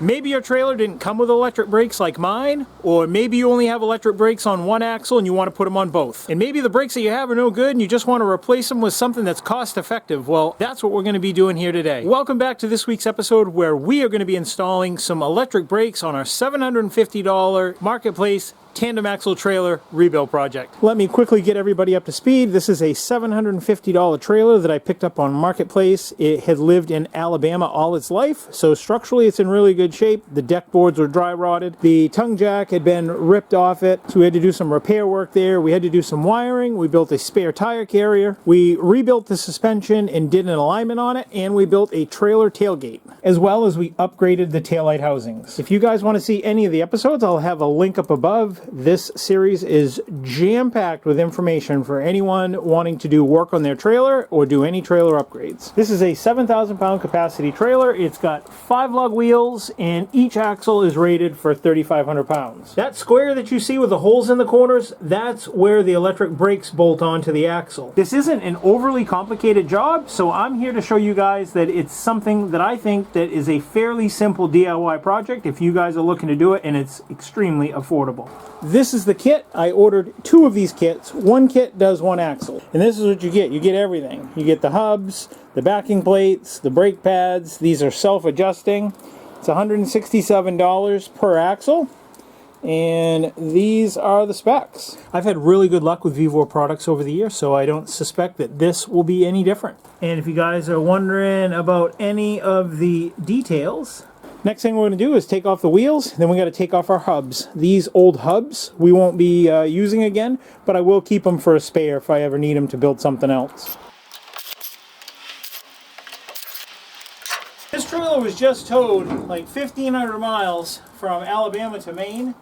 Maybe your trailer didn't come with electric brakes like mine, or maybe you only have electric brakes on one axle and you want to put them on both. And maybe the brakes that you have are no good and you just want to replace them with something that's cost effective. Well, that's what we're going to be doing here today. Welcome back to this week's episode where we are going to be installing some electric brakes on our $750 Marketplace tandem axle trailer rebuild project. Let me quickly get everybody up to speed. This is a $750 trailer that I picked up on Marketplace. It had lived in Alabama all its life, so structurally it's in really good shape. The deck boards were dry rotted. The tongue jack had been ripped off it, so we had to do some repair work there. We had to do some wiring. We built a spare tire carrier. We rebuilt the suspension and did an alignment on it, and we built a trailer tailgate, as well as we upgraded the taillight housings. If you guys want to see any of the episodes, I'll have a link up above. This series is jam-packed with information for anyone wanting to do work on their trailer or do any trailer upgrades. This is a 7,000-pound capacity trailer. It's got 5 lug wheels and each axle is rated for 3,500 pounds. That square that you see with the holes in the corners, that's where the electric brakes bolt onto the axle. This isn't an overly complicated job, so I'm here to show you guys that it's something that I think that is a fairly simple DIY project if you guys are looking to do it, and it's extremely affordable. This is the kit. I ordered 2 of these kits. One kit does 1 axle. And this is what you get. You get everything. You get the hubs, the backing plates, the brake pads. These are self-adjusting. It's $167 per axle. And these are the specs. I've had really good luck with Vevor products over the years, so I don't suspect that this will be any different. And if you guys are wondering about any of the details, next thing we're going to do is take off the wheels, then we got to take off our hubs. These old hubs we won't be using again, but I will keep them for a spare if I ever need them to build something else. This trailer was just towed like 1,500 miles from Alabama to Maine,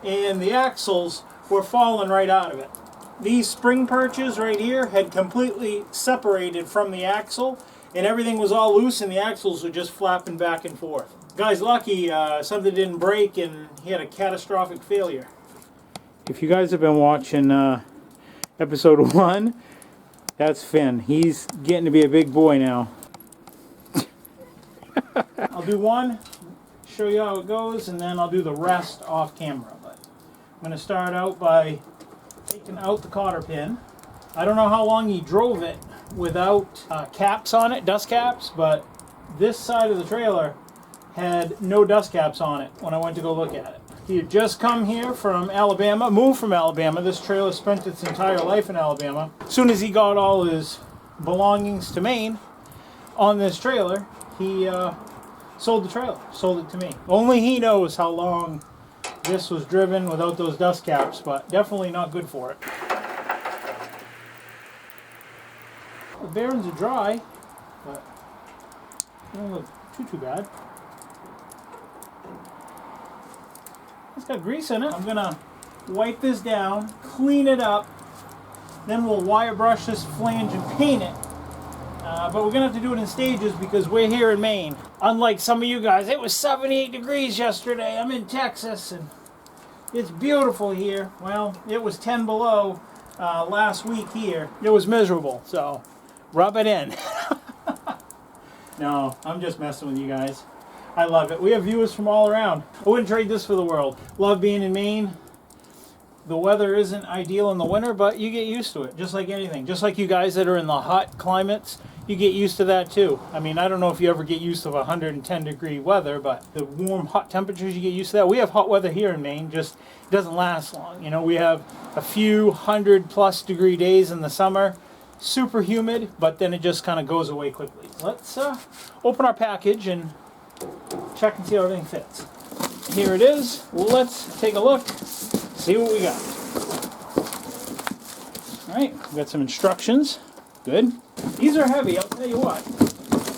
and the axles were falling right out of it. These spring perches right here had completely separated from the axle, and everything was all loose and the axles were just flapping back and forth. Guy's lucky something didn't break and he had a catastrophic failure. If you guys have been watching episode 1, that's Finn. He's getting to be a big boy now. I'll do one, show you how it goes, and then I'll do the rest off camera. But I'm going to start out by taking out the cotter pin. I don't know how long he drove it without caps on it, dust caps, but this side of the trailer had no dust caps on it when I went to go look at it. He had just come here from Alabama, moved from Alabama. This trailer spent its entire life in Alabama. As soon as he got all his belongings to Maine on this trailer, he sold the trailer, sold it to me. Only he knows how long this was driven without those dust caps, but definitely not good for it. The bearings are dry, but they don't look too bad. It's got grease in it. I'm going to wipe this down, clean it up, then we'll wire brush this flange and paint it. But we're going to have to do it in stages because we're here in Maine. Unlike some of you guys, it was 78 degrees yesterday. I'm in Texas and it's beautiful here. Well, it was 10 below last week here. It was miserable, so rub it in. No, I'm just messing with you guys. I love it. We have viewers from all around. I wouldn't trade this for the world. Love being in Maine. The weather isn't ideal in the winter, but you get used to it, just like anything. Just like you guys that are in the hot climates, you get used to that too. I mean, I don't know if you ever get used to 110-degree weather, but the warm, hot temperatures, you get used to that. We have hot weather here in Maine, just it doesn't last long. You know, we have a few 100-plus degree days in the summer, super humid, but then it just kind of goes away quickly. Let's open our package and check and see how everything fits. Here it is. Let's take a look, see what we got. Alright, we've got some instructions. Good. These are heavy, I'll tell you what.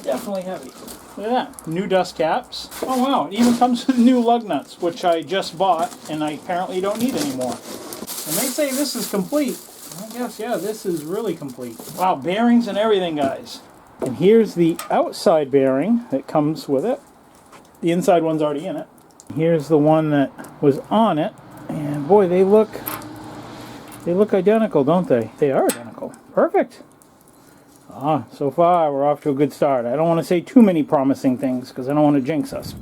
Definitely heavy. Look at that. New dust caps. Oh wow, it even comes with new lug nuts, which I just bought and I apparently don't need anymore. And they say this is complete. I guess, yeah, this is really complete. Wow, bearings and everything, guys. And here's the outside bearing that comes with it. The inside one's already in it. Here's the one that was on it. And boy, they look identical, don't they? They are identical. Perfect. So far we're off to a good start. I don't want to say too many promising things because I don't want to jinx us.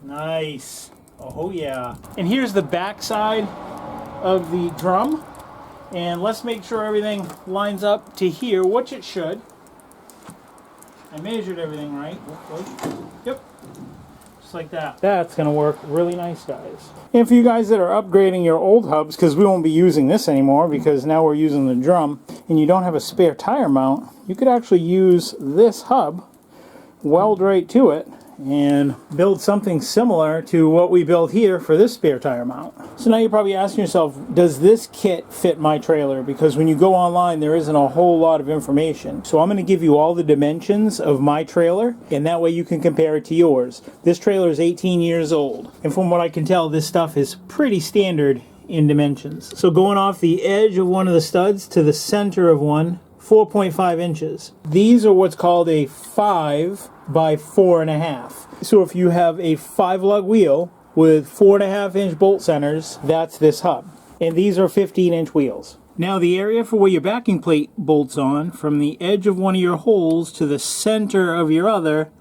Nice. Oh yeah. And here's the back side of the drum. And let's make sure everything lines up to here, which it should. I measured everything right. Yep. Just like that. That's going to work really nice, guys. And for you guys that are upgrading your old hubs, because we won't be using this anymore because now we're using the drum, and you don't have a spare tire mount, you could actually use this hub, weld right to it, and build something similar to what we built here for this spare tire mount. So now you're probably asking yourself, does this kit fit my trailer? Because when you go online, there isn't a whole lot of information. So I'm going to give you all the dimensions of my trailer, and that way you can compare it to yours. This trailer is 18 years old, and from what I can tell, this stuff is pretty standard in dimensions. So going off the edge of one of the studs to the center of one, 4.5 inches. These are what's called a 5 by 4.5. So if you have a 5-lug wheel with 4.5-inch bolt centers, that's this hub. And these are 15-inch wheels. Now the area for where your backing plate bolts on, from the edge of one of your holes to the center of your other,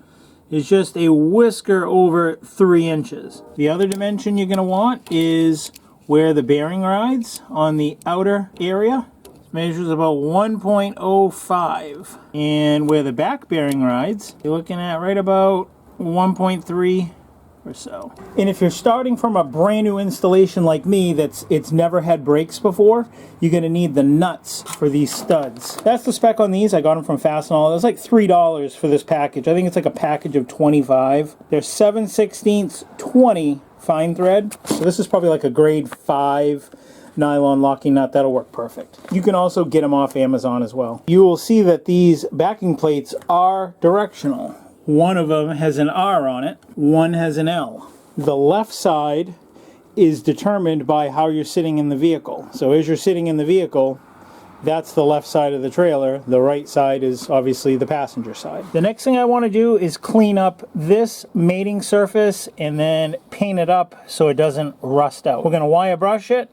is just a whisker over 3 inches. The other dimension you're going to want is where the bearing rides on the outer area. Measures about 1.05, and where the back bearing rides, you're looking at right about 1.3 or so. And if you're starting from a brand new installation like me it's never had brakes before, you're going to need the nuts for these studs. That's the spec on these. I got them from Fastenal. It was like $3 for this package. I think it's like a package of 25. They're 7/16 20 fine thread, so this is probably like a grade 5 nylon locking nut. That'll work perfect. You can also get them off Amazon as well. You will see that these backing plates are directional. One of them has an R on it, one has an L. The left side is determined by how you're sitting in the vehicle. So as you're sitting in the vehicle, that's the left side of the trailer. The right side is obviously the passenger side. The next thing I want to do is clean up this mating surface and then paint it up so it doesn't rust out. We're going to wire brush it.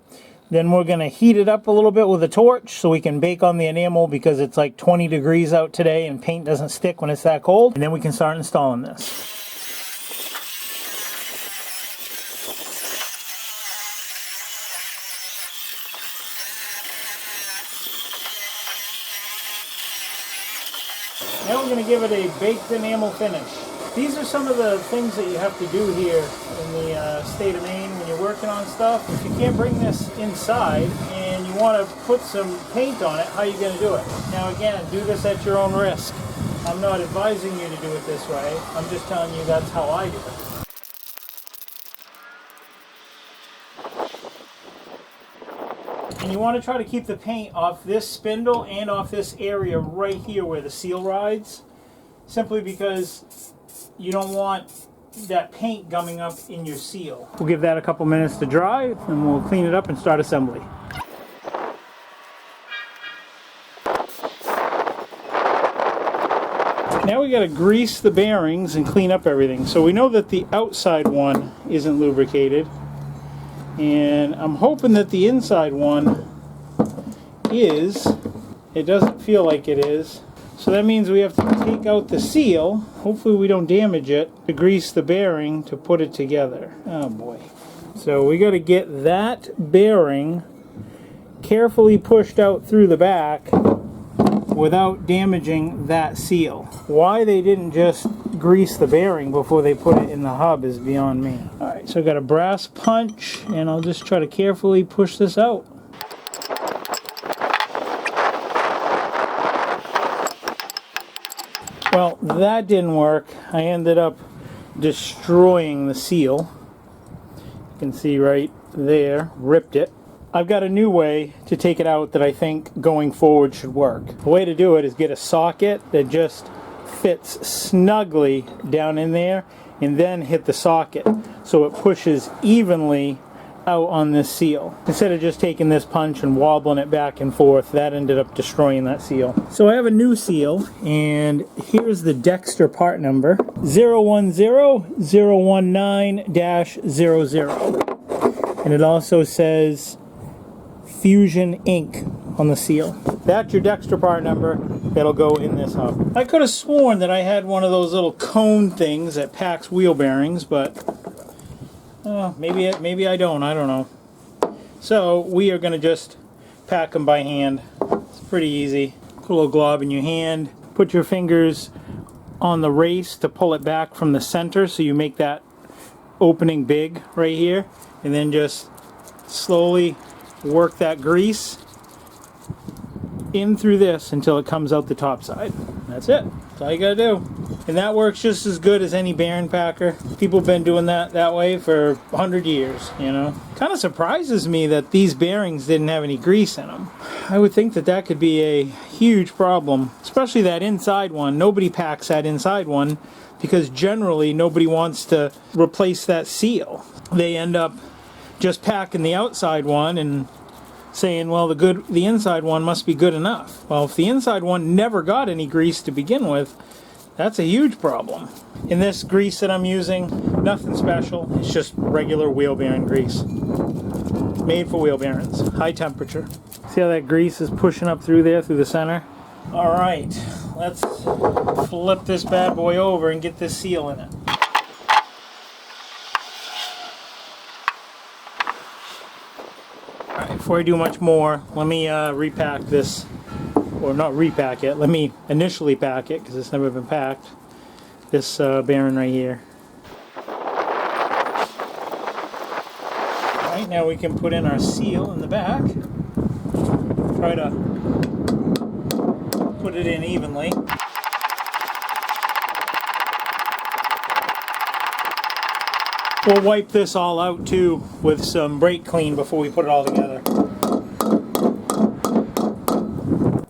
Then we're going to heat it up a little bit with a torch so we can bake on the enamel because it's like 20 degrees out today and paint doesn't stick when it's that cold. And then we can start installing this. Now we're going to give it a baked enamel finish. These are some of the things that you have to do here in the state of Maine when you're working on stuff. If you can't bring this inside and you want to put some paint on it, how are you going to do it? Now again, do this at your own risk. I'm not advising you to do it this way. I'm just telling you that's how I do it. And you want to try to keep the paint off this spindle and off this area right here where the seal rides, simply because you don't want that paint gumming up in your seal. We'll give that a couple minutes to dry and we'll clean it up and start assembly. Now we got to grease the bearings and clean up everything. So we know that the outside one isn't lubricated, and I'm hoping that the inside one is. It doesn't feel like it is. So that means we have to take out the seal, hopefully we don't damage it, to grease the bearing to put it together. Oh boy. So we got to get that bearing carefully pushed out through the back without damaging that seal. Why they didn't just grease the bearing before they put it in the hub is beyond me. Alright, so I got a brass punch and I'll just try to carefully push this out. Well, that didn't work. I ended up destroying the seal. You can see right there, ripped it. I've got a new way to take it out that I think going forward should work. The way to do it is get a socket that just fits snugly down in there and then hit the socket so it pushes evenly out on this seal. Instead of just taking this punch and wobbling it back and forth, that ended up destroying that seal. So I have a new seal, and here's the Dexter part number, 010019-00. And it also says Fusion Inc. on the seal. That's your Dexter part number. That'll go in this hub. I could have sworn that I had one of those little cone things that packs wheel bearings, but Maybe I don't know. So we are going to just pack them by hand. It's pretty easy. Put a little glob in your hand. Put your fingers on the race to pull it back from the center so you make that opening big right here. And then just slowly work that grease in through this until it comes out the top side. That's it. That's all you gotta do. And that works just as good as any bearing packer. People have been doing that way for 100 years, you know. Kind of surprises me that these bearings didn't have any grease in them. I would think that could be a huge problem, especially that inside one. Nobody packs that inside one because generally nobody wants to replace that seal. They end up just packing the outside one and saying, well, the inside one must be good enough. Well, if the inside one never got any grease to begin with, that's a huge problem. In this grease that I'm using, nothing special. It's just regular wheel bearing grease. Made for wheel bearings, high temperature. See how that grease is pushing up through there, through the center? All right, let's flip this bad boy over and get this seal in it. All right, before I do much more, let me repack this, or not repack it, let me initially pack it because it's never been packed. This bearing right here. All right, now we can put in our seal in the back. Try to put it in evenly. We'll wipe this all out too with some brake clean before we put it all together.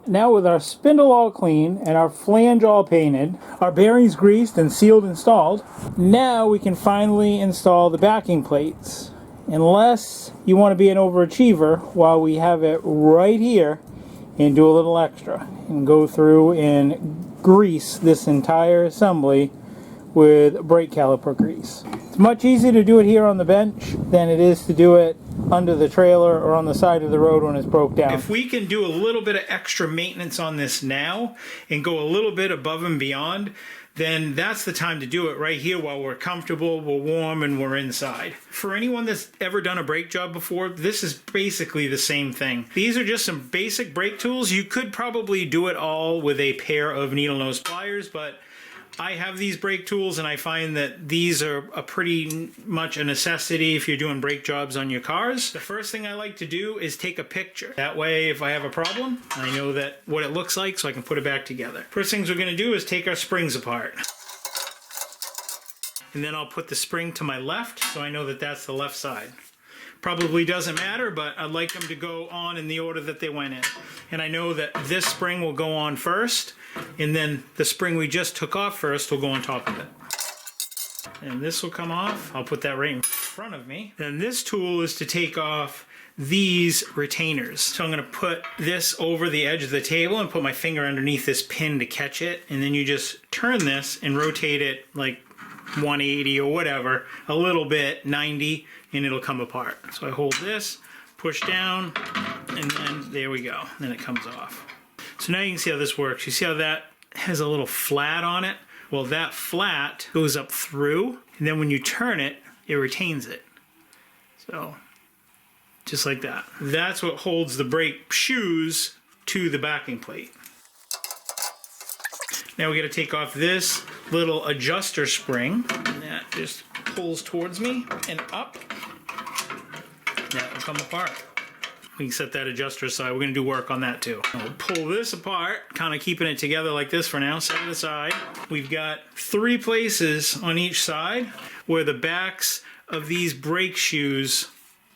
Now with our spindle all clean and our flange all painted, our bearings greased and sealed installed, now we can finally install the backing plates. Unless you want to be an overachiever, while we have it right here and do a little extra and go through and grease this entire assembly with brake caliper grease. It's much easier to do it here on the bench than it is to do it under the trailer or on the side of the road when it's broke down. If we can do a little bit of extra maintenance on this now and go a little bit above and beyond, then that's the time to do it right here while we're comfortable, we're warm, and we're inside. For anyone that's ever done a brake job before, this is basically the same thing. These are just some basic brake tools. You could probably do it all with a pair of needle nose pliers, but I have these brake tools and I find that these are a pretty much a necessity if you're doing brake jobs on your cars. The first thing I like to do is take a picture. That way if I have a problem, I know that what it looks like so I can put it back together. First things we're going to do is take our springs apart. And then I'll put the spring to my left so I know that that's the left side. Probably doesn't matter, but I'd like them to go on in the order that they went in. And I know that this spring will go on first, and then the spring we just took off first will go on top of it. And this will come off. I'll put that right in front of me. Then this tool is to take off these retainers. So I'm going to put this over the edge of the table and put my finger underneath this pin to catch it. And then you just turn this and rotate it like 180 or whatever, a little bit, 90, and it'll come apart. So I hold this, push down, and then there we go. Then it comes off. So now you can see how this works. You see how that has a little flat on it? Well, that flat goes up through, and then when you turn it, it retains it. So, just like that. That's what holds the brake shoes to the backing plate. Now we got to take off this little adjuster spring, and that just pulls towards me and up. That will come apart. We can set that adjuster aside. We're going to do work on that too. We'll pull this apart, kind of keeping it together like this for now. Set it aside. We've got 3 places on each side where the backs of these brake shoes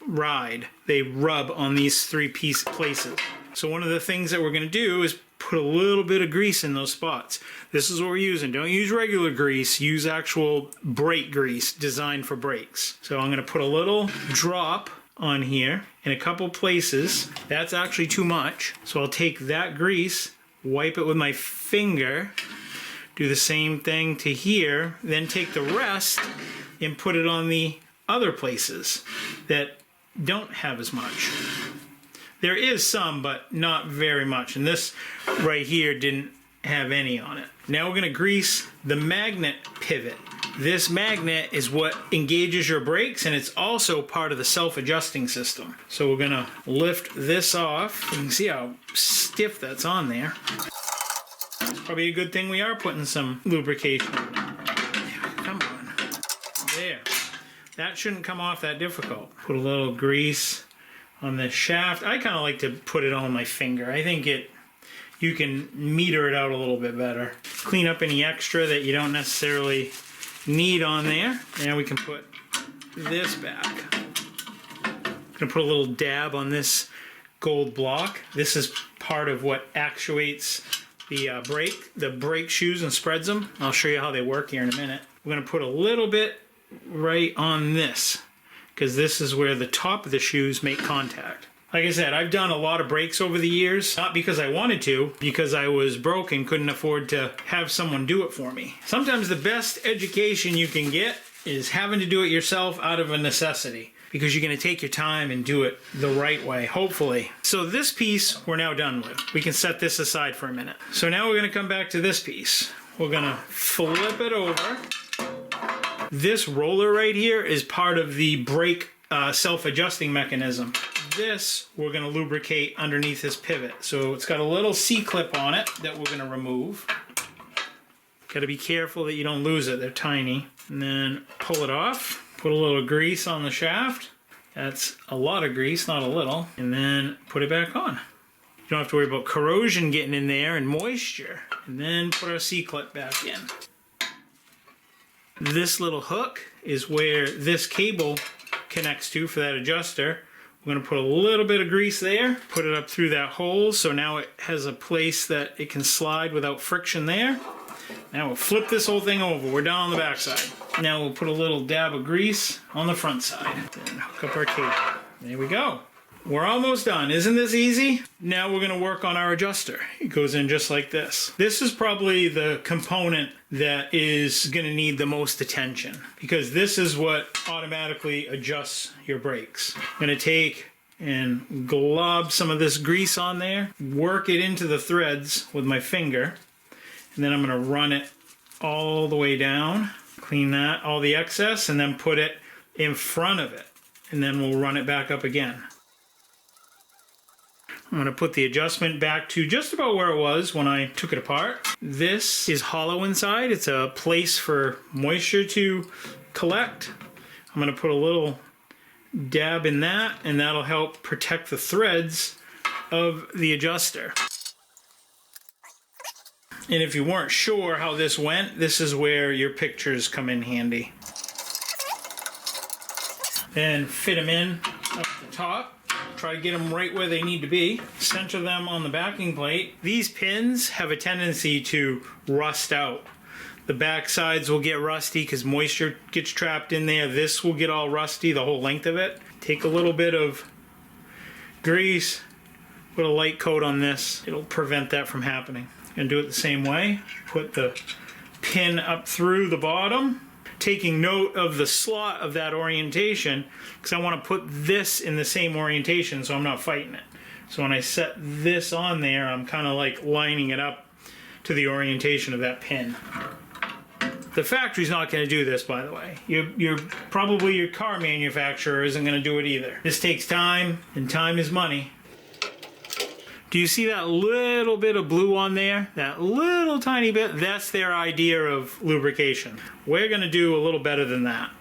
ride. They rub on these 3 places. So one of the things that we're going to do is put a little bit of grease in those spots. This is what we're using. Don't use regular grease. Use actual brake grease designed for brakes. So I'm going to put a little drop on here in a couple places. That's actually too much. So I'll take that grease, wipe it with my finger, do the same thing to here, then take the rest and put it on the other places that don't have as much. There is some, but not very much. And this right here didn't have any on it. Now we're going to grease the magnet pivot This magnet is what engages your brakes, and it's also part of the self-adjusting system. So we're gonna lift this off. You can see how stiff that's on there. It's probably a good thing we are putting some lubrication. Come on. There. That shouldn't come off that difficult. Put a little grease on this shaft. I kind of like to put it on my finger. I think you can meter it out a little bit better. Clean up any extra that you don't necessarily need on there. Now we can put this back. I'm gonna put a little dab on this gold block. This is part of what actuates the brake shoes and spreads them. I'll show you how they work here in a minute. We're gonna put a little bit right on this, because this is where the top of the shoes make contact. Like I said, I've done a lot of brakes over the years, not because I wanted to, because I was broke and couldn't afford to have someone do it for me. Sometimes the best education you can get is having to do it yourself out of a necessity, because you're going to take your time and do it the right way, hopefully. So this piece we're now done with. We can set this aside for a minute. So now we're going to come back to this piece. We're going to flip it over. This roller right here is part of the brake self-adjusting mechanism. This we're going to lubricate underneath this pivot. So it's got a little C-clip on it that we're going to remove. Got to be careful that you don't lose it. They're tiny. And then pull it off. Put a little grease on the shaft. That's a lot of grease, not a little. And then put it back on. You don't have to worry about corrosion getting in there and moisture. And then put our C-clip back in. This little hook is where this cable connects to for that adjuster. We're going to put a little bit of grease there, put it up through that hole, so now it has a place that it can slide without friction there. Now we'll flip this whole thing over. We're down on the back side. Now we'll put a little dab of grease on the front side and hook up our cable. There we go. We're almost done. Isn't this easy? Now we're going to work on our adjuster. It goes in just like this. This is probably the component that is going to need the most attention, because this is what automatically adjusts your brakes. I'm going to take and glob some of this grease on there, work it into the threads with my finger, and then I'm going to run it all the way down, clean that, all the excess, and then put it in front of it, and then we'll run it back up again. I'm going to put the adjustment back to just about where it was when I took it apart. This is hollow inside. It's a place for moisture to collect. I'm going to put a little dab in that, and that'll help protect the threads of the adjuster. And if you weren't sure how this went, this is where your pictures come in handy. Then fit them in up the top. Try to get them right where they need to be. Center them on the backing plate. These pins have a tendency to rust out. The back sides will get rusty because moisture gets trapped in there. This will get all rusty, the whole length of it. Take a little bit of grease, put a light coat on this. It'll prevent that from happening. And do it the same way. Put the pin up through the bottom, taking note of the slot of that orientation, because I want to put this in the same orientation so I'm not fighting it. So when I set this on there, I'm kind of like lining it up to the orientation of that pin. The factory's not going to do this, by the way. Probably your car manufacturer isn't going to do it either. This takes time, and time is money. Do you see that little bit of blue on there? That little tiny bit? That's their idea of lubrication. We're going to do a little better than that.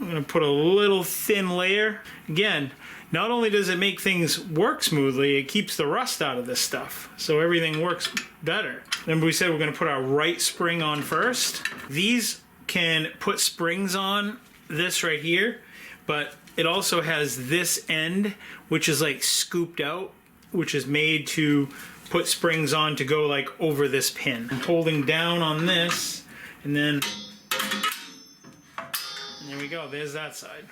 I'm going to put a little thin layer. Again, not only does it make things work smoothly, it keeps the rust out of this stuff, so everything works better. Remember we said we're going to put our right spring on first? These can put springs on this right here, but it also has this end, which is like scooped out, which is made to put springs on to go like over this pin. I'm holding down on this, and then there we go, there's that side.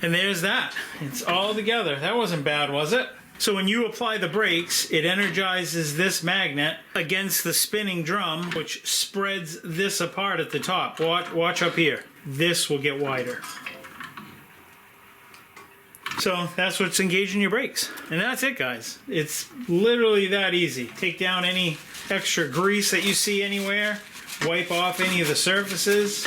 And there's that. It's all together. That wasn't bad, was it? So when you apply the brakes, it energizes this magnet against the spinning drum, which spreads this apart at the top. Watch up here. This will get wider. So that's what's engaging your brakes. And that's it, guys. It's literally that easy. Take down any extra grease that you see anywhere. wipe off any of the surfaces.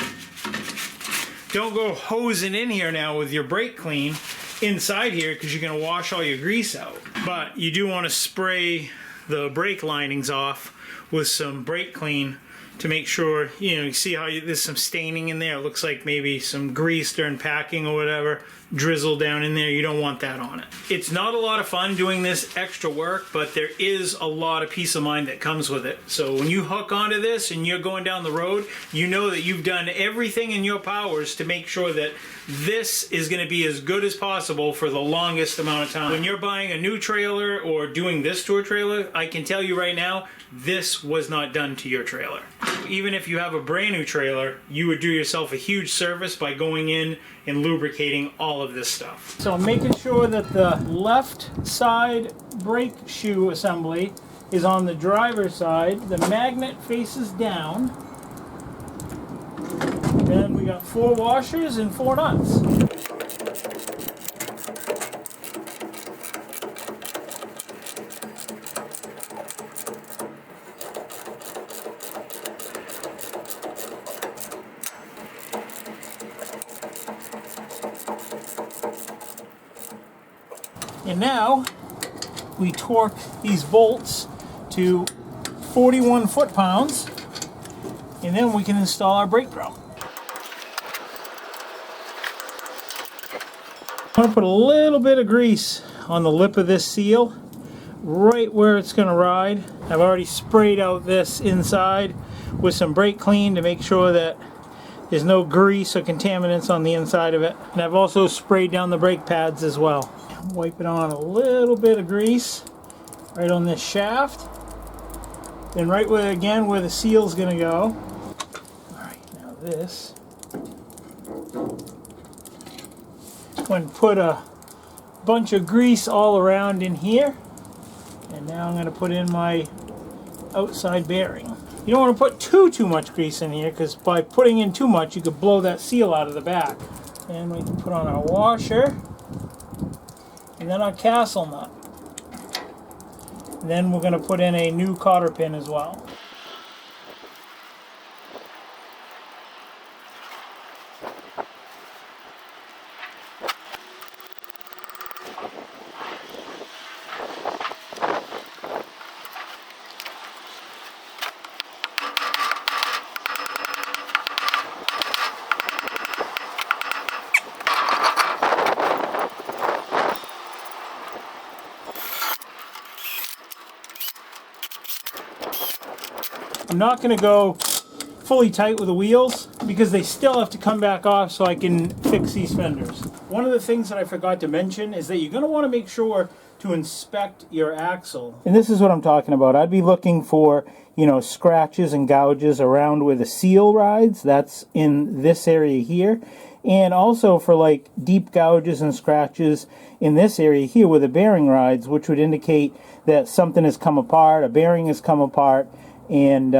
Don't go hosing in here now with your brake clean inside here because you're going to wash all your grease out. But you do want to spray the brake linings off with some brake clean to make sure, you see how there's some staining in there. It looks like maybe some grease during packing or whatever drizzle down in there. You don't want that on it. It's not a lot of fun doing this extra work, but there is a lot of peace of mind that comes with it. So when you hook onto this and you're going down the road, you know that you've done everything in your powers to make sure that this is going to be as good as possible for the longest amount of time. When you're buying a new trailer or doing this to a trailer, I can tell you right now, this was not done to your trailer. Even if you have a brand new trailer, you would do yourself a huge service by going in and lubricating all of this stuff. So I'm making sure that the left side brake shoe assembly is on the driver's side. The magnet faces down. Then we got 4 washers and 4 nuts. And now we torque these bolts to 41 foot-pounds, and then we can install our brake drum. I'm going to put a little bit of grease on the lip of this seal, right where it's going to ride. I've already sprayed out this inside with some brake clean to make sure that there's no grease or contaminants on the inside of it. And I've also sprayed down the brake pads as well. Wipe it on a little bit of grease right on this shaft. Then right where, again, where the seal's going to go. Alright, now this. Going to put a bunch of grease all around in here. And now I'm going to put in my outside bearing. You don't want to put too much grease in here, because by putting in too much you could blow that seal out of the back. And we can put on our washer. And then our castle nut. And then we're going to put in a new cotter pin as well. I'm not going to go fully tight with the wheels because they still have to come back off so I can fix these fenders. One of the things that I forgot to mention is that you're going to want to make sure to inspect your axle. And this is what I'm talking about. I'd be looking for, scratches and gouges around where the seal rides. That's in this area here. And also for like deep gouges and scratches in this area here where the bearing rides, which would indicate that something has come apart, a bearing has come apart, and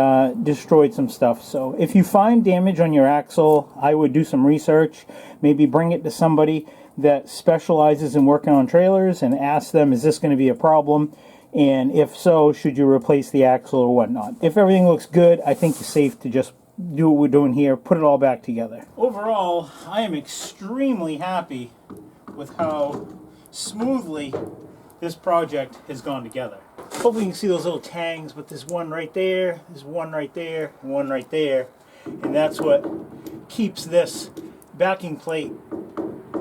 destroyed some stuff. So if you find damage on your axle, I would do some research, maybe bring it to somebody that specializes in working on trailers and ask them, is this going to be a problem? And if so, should you replace the axle or whatnot? If everything looks good, I think it's safe to just do what we're doing here, put it all back together. Overall, I am extremely happy with how smoothly this project has gone together. Hopefully you can see those little tangs, but there's one right there, there's one right there, and one right there. And that's what keeps this backing plate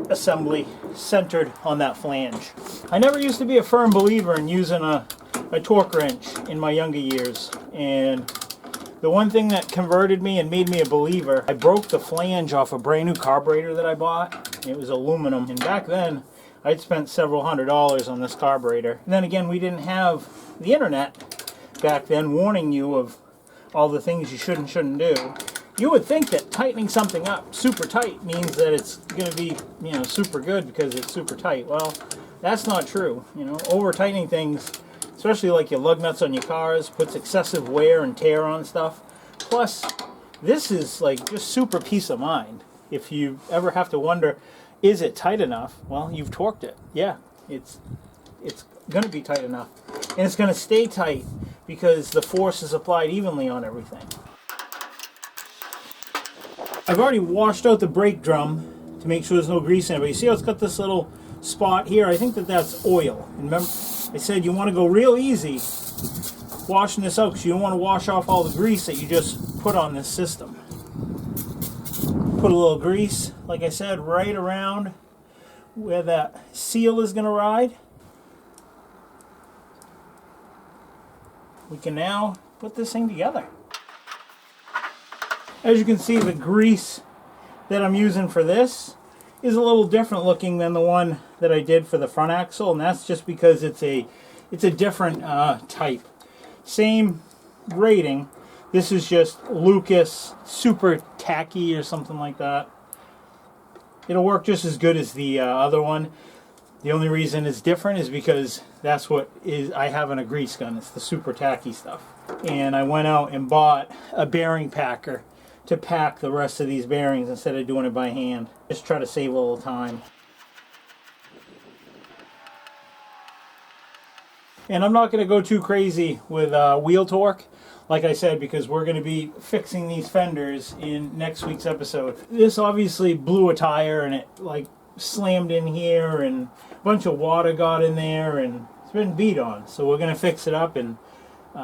assembly centered on that flange. I never used to be a firm believer in using a torque wrench in my younger years. And the one thing that converted me and made me a believer, I broke the flange off a brand new carburetor that I bought. It was aluminum. And back then, I'd spent several $100s on this carburetor. And then again, we didn't have the internet back then warning you of all the things you should and shouldn't do. You would think that tightening something up super tight means that it's going to be, super good because it's super tight. Well, that's not true. Over tightening things, especially like your lug nuts on your cars, puts excessive wear and tear on stuff. Plus, this is like just super peace of mind. If you ever have to wonder, is it tight enough? Well, you've torqued it. Yeah, it's going to be tight enough. And it's going to stay tight because the force is applied evenly on everything. I've already washed out the brake drum to make sure there's no grease in it, but you see how it's got this little spot here? I think that that's oil. And remember, I said you want to go real easy washing this out because you don't want to wash off all the grease that you just put on this system. Put a little grease, like I said, right around where that seal is going to ride. We can now put this thing together. As you can see, the grease that I'm using for this is a little different looking than the one that I did for the front axle, and that's just because it's a different type. Same rating. This is just Lucas Super Tacky or something like that. It'll work just as good as the other one. The only reason it's different is because that's what I have in a grease gun. It's the Super Tacky stuff. And I went out and bought a bearing packer to pack the rest of these bearings instead of doing it by hand. Just try to save a little time. And I'm not going to go too crazy with wheel torque, like I said, because we're going to be fixing these fenders in next week's episode. This obviously blew a tire and it like slammed in here and a bunch of water got in there and it's been beat on. So we're going to fix it up and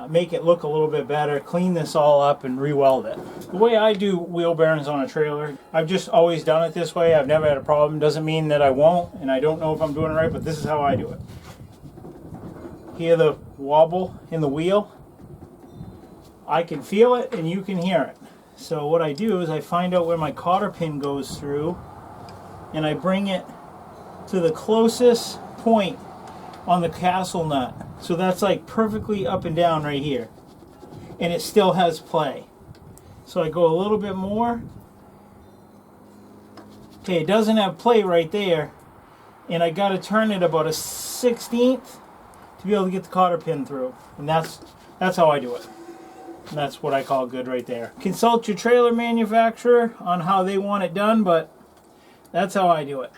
make it look a little bit better, clean this all up and re-weld it. The way I do wheel bearings on a trailer, I've just always done it this way. I've never had a problem. Doesn't mean that I won't, and I don't know if I'm doing it right, but this is how I do it. Hear the wobble in the wheel? I can feel it and you can hear it. So what I do is I find out where my cotter pin goes through and I bring it to the closest point on the castle nut. So that's like perfectly up and down right here. And it still has play. So I go a little bit more. Okay, it doesn't have play right there. And I got to turn it about a 1/16 to be able to get the cotter pin through. And that's how I do it. And that's what I call good right there. Consult your trailer manufacturer on how they want it done, but that's how I do it.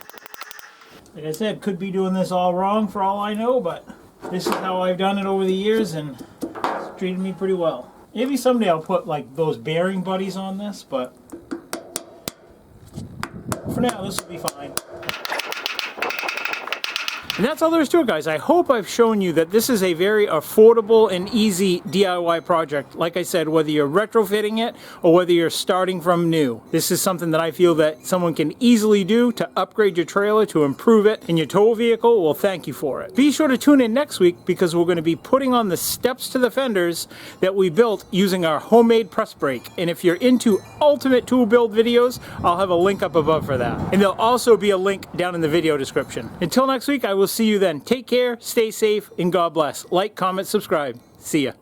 Like I said, could be doing this all wrong for all I know, but this is how I've done it over the years and it's treated me pretty well. Maybe someday I'll put like those bearing buddies on this, but for now this will be fine. And that's all there is to it, guys. I hope I've shown you that this is a very affordable and easy DIY project. Like I said, whether you're retrofitting it or whether you're starting from new, this is something that I feel that someone can easily do to upgrade your trailer, to improve it, and your tow vehicle will thank you for it. Be sure to tune in next week because we're going to be putting on the steps to the fenders that we built using our homemade press brake. And if you're into ultimate tool build videos, I'll have a link up above for that. And there'll also be a link down in the video description. Until next week, I will see you then. Take care, stay safe, and God bless. Like, comment, subscribe. See ya.